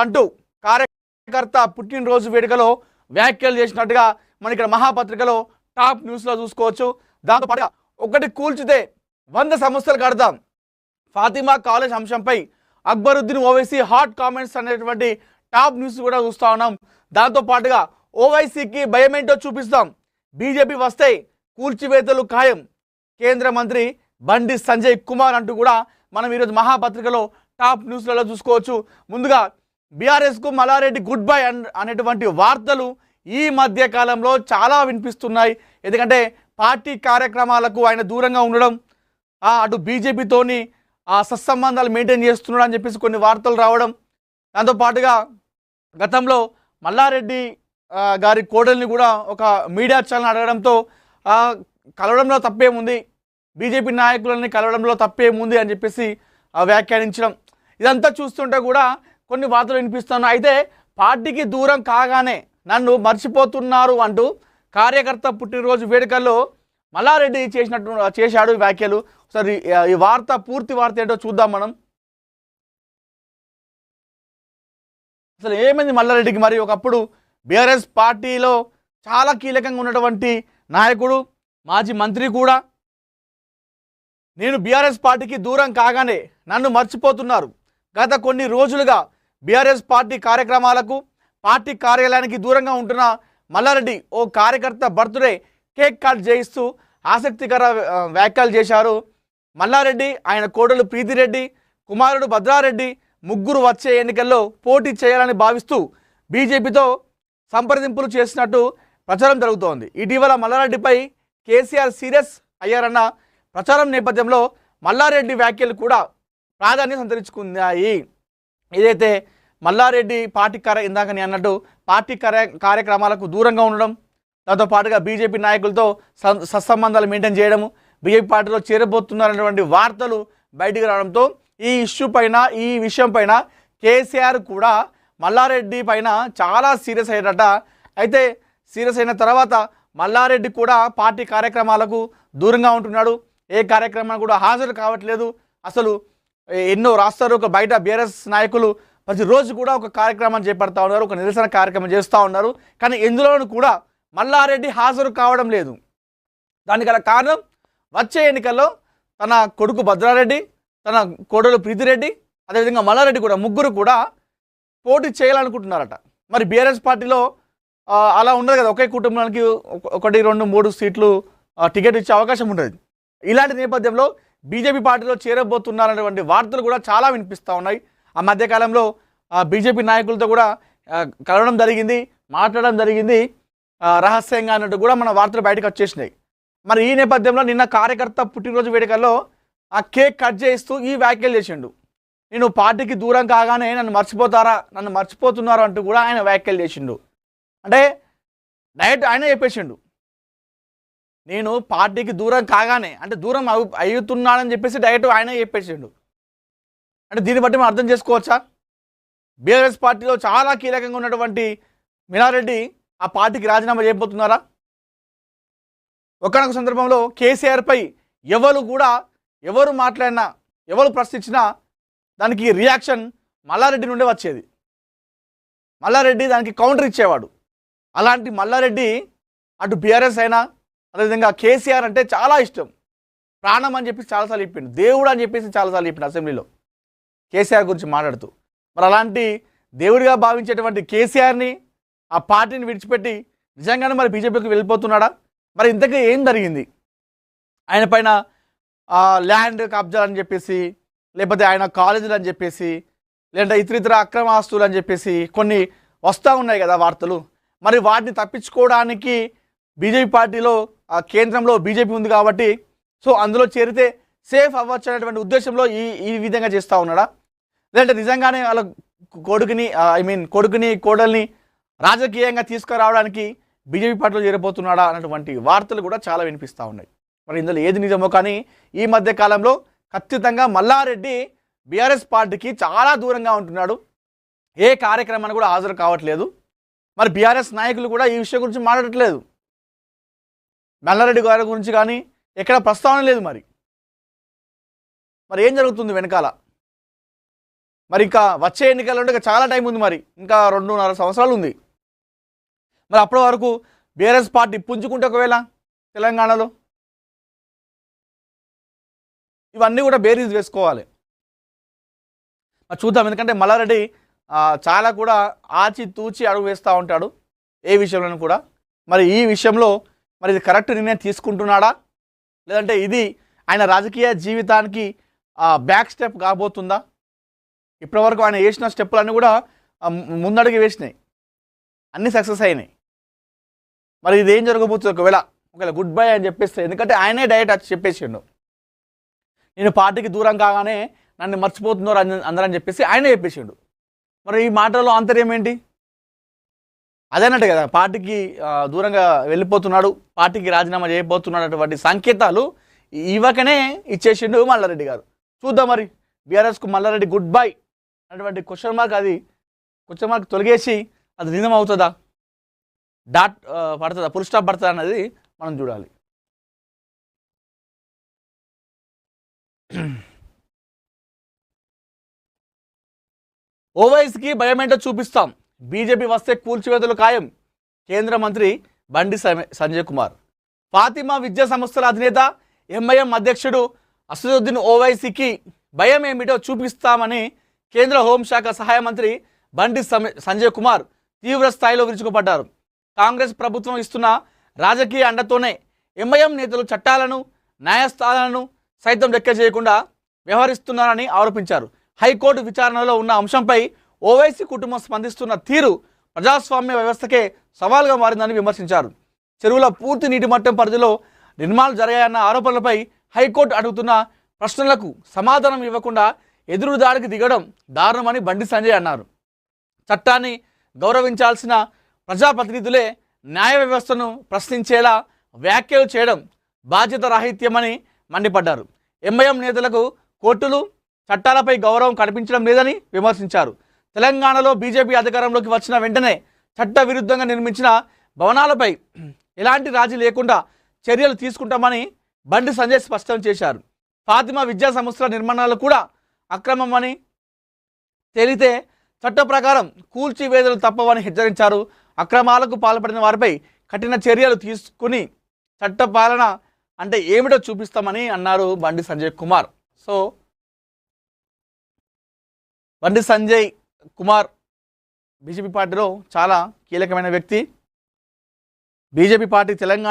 అంటూ కార్యకర్త పుట్టినరోజు వేడుకలో వ్యాఖ్యలు చేసినట్టుగా మన ఇక్కడ మహాపత్రికలో టాప్ న్యూస్లో చూసుకోవచ్చు. దాంతో పాటుగా ఒకటి కూల్చితే 100 సమస్యలు కడతాం, ఫాతిమా కాలేజ్ అంశంపై అక్బరుద్దీన్ ఓవైసీ హాట్ కామెంట్స్ అనేటువంటి టాప్ న్యూస్ కూడా చూస్తూ ఉన్నాం. దాంతో పాటుగా ఓవైసీకి భయమేంటో చూపిస్తాం, బీజేపీ వస్తే కూల్చివేతలు ఖాయం, కేంద్ర మంత్రి బండి సంజయ్ కుమార్ అంటూ కూడా మనం ఈరోజు మహాపత్రికలో టాప్ న్యూస్లలో చూసుకోవచ్చు. ముందుగా బీఆర్ఎస్కు మల్లారెడ్డి గుడ్ బై అనేటువంటి వార్తలు ఈ మధ్య కాలంలో చాలా వినిపిస్తున్నాయి. ఎందుకంటే పార్టీ కార్యక్రమాలకు ఆయన దూరంగా ఉండడం, అటు బీజేపీతోని సత్సంబంధాలు మెయింటైన్ చేస్తున్నాడు అని చెప్పేసి కొన్ని వార్తలు రావడం, దాంతోపాటుగా గతంలో మల్లారెడ్డి గారి కోడల్ని కూడా ఒక మీడియా ఛానల్ అడగడంతో కలవడంలో తప్పేముంది, బీజేపీ నాయకులని కలవడంలో తప్పేముంది అని చెప్పేసి వ్యాఖ్యానించడం, ఇదంతా చూస్తుంటే కూడా కొన్ని వార్తలు వినిపిస్తున్నాయి. అయితే పార్టీకి దూరం కాగానే నన్ను మర్చిపోతున్నారు అంటూ కార్యకర్త పుట్టినరోజు వేడుకల్లో మల్లారెడ్డి చేశాడు వ్యాఖ్యలు. సరే ఈ వార్త పూర్తి వార్త ఏంటో చూద్దాం మనం. అసలు ఏమైంది మల్లారెడ్డికి? మరి ఒకప్పుడు బీఆర్ఎస్ పార్టీలో చాలా కీలకంగా ఉన్నటువంటి నాయకుడు, మాజీ మంత్రి కూడా. నేను బీఆర్ఎస్ పార్టీకి దూరం కాగానే నన్ను మర్చిపోతున్నారు, గత కొన్ని రోజులుగా బీఆర్ఎస్ పార్టీ కార్యక్రమాలకు పార్టీ కార్యాలయానికి దూరంగా ఉంటున్న మల్లారెడ్డి ఓ కార్యకర్త బర్త్డే కేక్ కట్ చేయిస్తూ ఆసక్తికర వ్యాఖ్యలు చేశారు. మల్లారెడ్డి, ఆయన కోడలు ప్రీతిరెడ్డి, కుమారుడు భద్రారెడ్డి ముగ్గురు వచ్చే ఎన్నికల్లో పోటీ చేయాలని భావిస్తూ బీజేపీతో సంప్రదింపులు చేసినట్టు ప్రచారం జరుగుతోంది. ఇటీవల మల్లారెడ్డిపై కేసీఆర్ సీరియస్ అయ్యారన్న ప్రచారం నేపథ్యంలో మల్లారెడ్డి వ్యాఖ్యలు కూడా ప్రాధాన్యత సంతరించుకున్నాయి. ఏదైతే మల్లారెడ్డి పార్టీ ఇందాక నేను అన్నట్టు పార్టీ కార్యక్రమాలకు దూరంగా ఉండడం, దాంతోపాటుగా బీజేపీ నాయకులతో సత్సంబంధాలు మెయింటైన్ చేయడము, బీజేపీ పార్టీలో చేరబోతున్నారనేటువంటి వార్తలు బయటికి రావడంతో ఈ ఇష్యూ పైన, ఈ విషయం పైన కేసీఆర్ కూడా మల్లారెడ్డి పైన చాలా సీరియస్ అయ్యారట. అయితే సీరియస్ అయిన తర్వాత మల్లారెడ్డి కూడా పార్టీ కార్యక్రమాలకు దూరంగా ఉంటున్నాడు, ఏ కార్యక్రమానికి కూడా హాజరు కావట్లేదు. అసలు ఎన్నో రాస్తారు, ఒక బయట బీఆర్ఎస్ నాయకులు ప్రతిరోజు కూడా ఒక కార్యక్రమాన్ని చేపడతా ఉన్నారు, ఒక నిరసన కార్యక్రమం చేస్తూ ఉన్నారు. కానీ ఇందులోనూ కూడా మల్లారెడ్డి హాజరు కావడం లేదు. దానికి గల కారణం వచ్చే ఎన్నికల్లో తన కొడుకు భద్రారెడ్డి, తన కోడలు ప్రీతిరెడ్డి, అదేవిధంగా మల్లారెడ్డి కూడా ముగ్గురు కూడా పోటీ చేయాలనుకుంటున్నారట. మరి బీఆర్ఎస్ పార్టీలో అలా ఉండదు కదా, ఒకే కుటుంబానికి 1, 2, 3 సీట్లు టికెట్ ఇచ్చే అవకాశం ఉంటుంది. ఇలాంటి నేపథ్యంలో బీజేపీ పార్టీలో చేరబోతున్నారనేటువంటి వార్తలు కూడా చాలా వినిపిస్తూ ఉన్నాయి. ఆ మధ్యకాలంలో బీజేపీ నాయకులతో కూడా కలవడం జరిగింది, మాట్లాడడం జరిగింది రహస్యంగా అన్నట్టు కూడా మన వార్తలు బయటకు వచ్చేసినాయి. మరి ఈ నేపథ్యంలో నిన్న కార్యకర్త పుట్టినరోజు వేడుకల్లో ఆ కేక్ కట్ చేయిస్తూ ఈ వ్యాఖ్యలు చేసిండు. నేను పార్టీకి దూరం కాగానే నన్ను మర్చిపోతున్నారు అంటూ కూడా ఆయన వ్యాఖ్యలు చేసిండు. అంటే డైరెక్ట్ ఆయన చెప్పేసిండు, నేను పార్టీకి దూరం కాగానే, అంటే దూరం అవుతున్నానని చెప్పేసి డైరెక్ట్ ఆయన చెప్పేసిండు. అంటే దీన్ని బట్టి మనం అర్థం చేసుకోవచ్చా, బీఆర్ఎస్ పార్టీలో చాలా కీలకంగా ఉన్నటువంటి మల్లారెడ్డి ఆ పార్టీకి రాజీనామా చేయబోతున్నారా? ఒకనొక సందర్భంలో కేసీఆర్పై ఎవరు మాట్లాడినా, ఎవరు ప్రశ్నించినా దానికి రియాక్షన్ మల్లారెడ్డి నుండే వచ్చేది. మల్లారెడ్డి దానికి కౌంటర్ ఇచ్చేవాడు. అలాంటి మల్లారెడ్డి అటు బీఆర్ఎస్ అయినా, అదేవిధంగా కేసీఆర్ అంటే చాలా ఇష్టం, ప్రాణం అని చెప్పేసి చాలాసార్లు చెప్పిండు, దేవుడు అని చెప్పేసి చాలాసార్లు చెప్పిండు అసెంబ్లీలో కేసీఆర్ గురించి మాట్లాడుతూ. మరి అలాంటి దేవుడిగా భావించేటువంటి కేసీఆర్ని, ఆ పార్టీని విడిచిపెట్టి నిజంగానే మరి బీజేపీకి వెళ్ళిపోతున్నాడా? మరి ఇంతకీ ఏం జరిగింది? ఆయన పైన ల్యాండ్ కబ్జాలు అని చెప్పేసి, లేకపోతే ఆయన కాలేజీలు అని చెప్పేసి, లేదంటే ఇతర అక్రమ ఆస్తులు అని చెప్పేసి కొన్ని వస్తూ ఉన్నాయి కదా వార్తలు. మరి వాటిని తప్పించుకోవడానికి బీజేపీ పార్టీలో కేంద్రంలో బీజేపీ ఉంది కాబట్టి సో అందులో చేరితే సేఫ్ అవ్వచ్చు అనేటువంటి ఉద్దేశంలో ఈ విధంగా చేస్తూ ఉన్నాడా? లేదంటే నిజంగానే వాళ్ళ కొడుకుని కోడల్ని రాజకీయంగా తీసుకురావడానికి బీజేపీ పార్టీలో చేరిపోతున్నాడా అన్నటువంటి వార్తలు కూడా చాలా వినిపిస్తూ ఉన్నాయి. మరి ఇందులో ఏది నిజమో కానీ ఈ మధ్య కాలంలో ఖచ్చితంగా మల్లారెడ్డి బీఆర్ఎస్ పార్టీకి చాలా దూరంగా ఉంటున్నాడు, ఏ కార్యక్రమాన్ని కూడా హాజరు కావట్లేదు. మరి బీఆర్ఎస్ నాయకులు కూడా ఈ విషయం గురించి మాట్లాడట్లేదు, మల్లారెడ్డి గారి గురించి కానీ ఎక్కడ ప్రస్తావన లేదు. మరి ఏం జరుగుతుంది వెనకాల? మరి ఇంకా వచ్చే ఎన్నికల్లో ఇంకా చాలా టైం ఉంది, మరి ఇంకా 2.5 సంవత్సరాలు ఉంది. మరి అప్పటి వరకు బీఆర్ఎస్ పార్టీ పుంజుకుంటే ఒకవేళ తెలంగాణలో ఇవన్నీ కూడా బేరీజ్ వేసుకోవాలి. మరి చూద్దాం, ఎందుకంటే మల్లారెడ్డి చాలా కూడా ఆచితూచి అడుగు వేస్తూ ఉంటాడు ఏ విషయంలోనూ కూడా. మరి ఈ విషయంలో మరి ఇది కరెక్ట్ నిర్ణయం తీసుకుంటున్నాడా, లేదంటే ఇది ఆయన రాజకీయ జీవితానికి బ్యాక్ స్టెప్ కాబోతుందా? ఇప్పటివరకు ఆయన వేసిన స్టెప్పులన్నీ కూడా ముందడుగు వేసినాయి, అన్నీ సక్సెస్ అయినాయి. మరి ఇది ఏం జరగబోతుంది ఒకవేళ గుడ్ బై అని చెప్పేస్తే, ఎందుకంటే ఆయనే డైరెక్ట్ వచ్చి చెప్పేసిండు, నేను పార్టీకి దూరం కాగానే నన్ను మర్చిపోతున్నారు అందరని చెప్పేసి ఆయనే చెప్పేసిండు. మరి ఈ మాటల్లో ఆంతర్యం ఏంటి? అదేనట్టు కదా, పార్టీకి దూరంగా వెళ్ళిపోతున్నాడు, పార్టీకి రాజీనామా చేయబోతున్నాడు అటువంటి సంకేతాలు ఇవ్వకనే ఇచ్చేసిండు మల్లారెడ్డి గారు. చూద్దాం మరి బీఆర్ఎస్కు మల్లారెడ్డి గుడ్ బై అటువంటి క్వశ్చన్ మార్క్ తొలగేసి అది నిజం అవుతుందా, డాట్ పడుతుందా, ఫుల్ స్టాప్ పడుతుందా అన్నది మనం చూడాలి. ఓవైసీకి భయమేంటో చూపిస్తాం, బీజేపీ వస్తే కూల్చివేతలు ఖాయం, కేంద్ర మంత్రి బండి సంజయ్ కుమార్. ఫాతిమా విద్యా సంస్థల అధినేత ఎంఐఎం అధ్యక్షుడు అసదుద్దీన్ ఓవైసీకి భయం ఏమిటో చూపిస్తామని కేంద్ర హోంశాఖ సహాయ మంత్రి బండి సంజయ్ కుమార్ తీవ్ర స్థాయిలో విరుచుకుపడ్డారు. కాంగ్రెస్ ప్రభుత్వం ఇస్తున్న రాజకీయ అండతోనే ఎంఐఎం నేతలు చట్టాలను న్యాయస్థానాలను సైతం లెక్క చేయకుండా వ్యవహరిస్తున్నారని ఆరోపించారు. హైకోర్టు విచారణలో ఉన్న అంశంపై ఓవైసీ కుటుంబం స్పందిస్తున్న తీరు ప్రజాస్వామ్య వ్యవస్థకే సవాల్గా మారిందని విమర్శించారు. చెరువుల పూర్తి నీటి మట్టం పరిధిలో నిర్మాణాలు జరిగాయన్న ఆరోపణలపై హైకోర్టు అడుగుతున్న ప్రశ్నలకు సమాధానం ఇవ్వకుండా ఎదురుదాడికి దిగడం దారుణమని బండి సంజయ్ అన్నారు. చట్టాన్ని గౌరవించాల్సిన ప్రజాప్రతినిధులే న్యాయ వ్యవస్థను ప్రశ్నించేలా వ్యాఖ్యలు చేయడం బాధ్యత రాహిత్యమని మండిపడ్డారు. ఎంఐఎం నేతలకు కోర్టులు చట్టాలపై గౌరవం కనిపించడం లేదని విమర్శించారు. తెలంగాణలో బీజేపీ అధికారంలోకి వచ్చిన వెంటనే చట్ట విరుద్ధంగా నిర్మించిన భవనాలపై ఎలాంటి రాజీ లేకుండా చర్యలు తీసుకుంటామని బండి సంజయ్ స్పష్టం చేశారు. ఫాతిమా విద్యా సంస్థల నిర్మాణాలు కూడా అక్రమమని తేలితే చట్ట ప్రకారం కూల్చివేతలు తప్పవని హెచ్చరించారు. అక్రమాలకు పాల్పడిన వారిపై కఠిన చర్యలు తీసుకుని చట్టపాలన అంటే ఏమిటో చూపిస్తామని అన్నారు బండి సంజయ్ కుమార్. సో బండి సంజయ్ కుమార్ బీజేపీ పార్టీలో చాలా కీలకమైన వ్యక్తి. BJP party Telangana